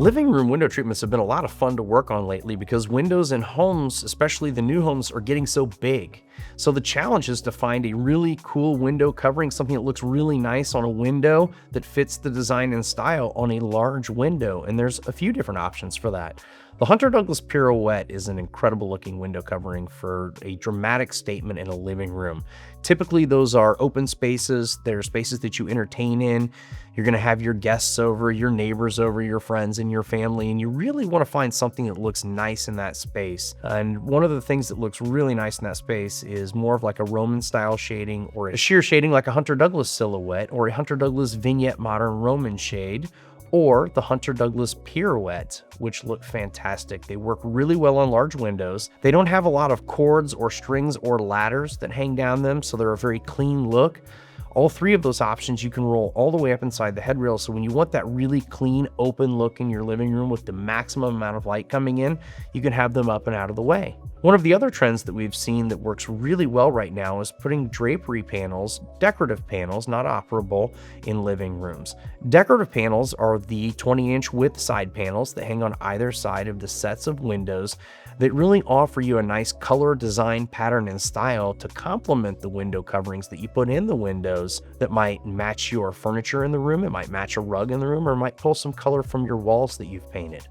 Living room window treatments have been a lot of fun to work on lately because windows in homes, especially the new homes, are getting so big. So the challenge is to find a really cool window covering, something that looks really nice on a window that fits the design and style on a large window. And there's a few different options for that. The Hunter Douglas Pirouette is an incredible looking window covering for a dramatic statement in a living room. Typically, those are open spaces. They're spaces that you entertain in. You're going to have your guests over, your neighbors over, your friends and your family, and you really want to find something that looks nice in that space. And one of the things that looks really nice in that space is more of like a Roman style shading or a sheer shading like a Hunter Douglas silhouette or a Hunter Douglas vignette modern Roman shade, or the Hunter Douglas Pirouette, which look fantastic. They work really well on large windows. They don't have a lot of cords or strings or ladders that hang down them, so they're a very clean look. All three of those options you can roll all the way up inside the headrail, so when you want that really clean, open look in your living room with the maximum amount of light coming in, you can have them up and out of the way. One of the other trends that we've seen that works really well right now is putting drapery panels, decorative panels, not operable, in living rooms. Decorative panels are the 20-inch width side panels that hang on either side of the sets of windows that really offer you a nice color, design, pattern, and style to complement the window coverings that you put in the windows that might match your furniture in the room, it might match a rug in the room, or might pull some color from your walls that you've painted.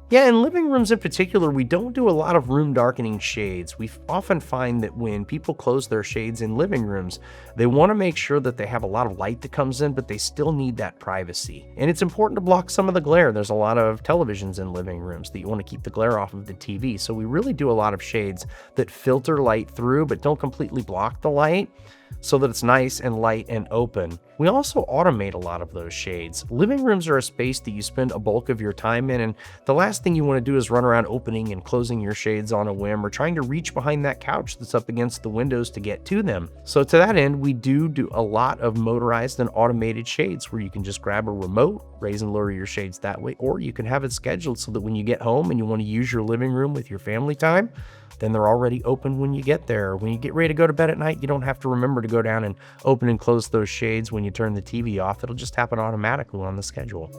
Yeah, in living rooms in particular, we don't do a lot of room darkening shades. We often find that when people close their shades in living rooms, they want to make sure that they have a lot of light that comes in, but they still need that privacy. And it's important to block some of the glare. There's a lot of televisions in living rooms that you want to keep the glare off of the TV. So we really do a lot of shades that filter light through, but don't completely block the light, so that it's nice and light and open. We also automate a lot of those shades. Living rooms are a space that you spend a bulk of your time in, and the last thing you want to do is run around opening and closing your shades on a whim or trying to reach behind that couch that's up against the windows to get to them. So to that end, we do a lot of motorized and automated shades where you can just grab a remote, raise and lower your shades that way, or you can have it scheduled so that when you get home and you want to use your living room with your family time, then they're already open when you get there. When you get ready to go to bed at night, you don't have to remember to go down and open and close those shades when you turn the TV off. It'll just happen automatically on the schedule.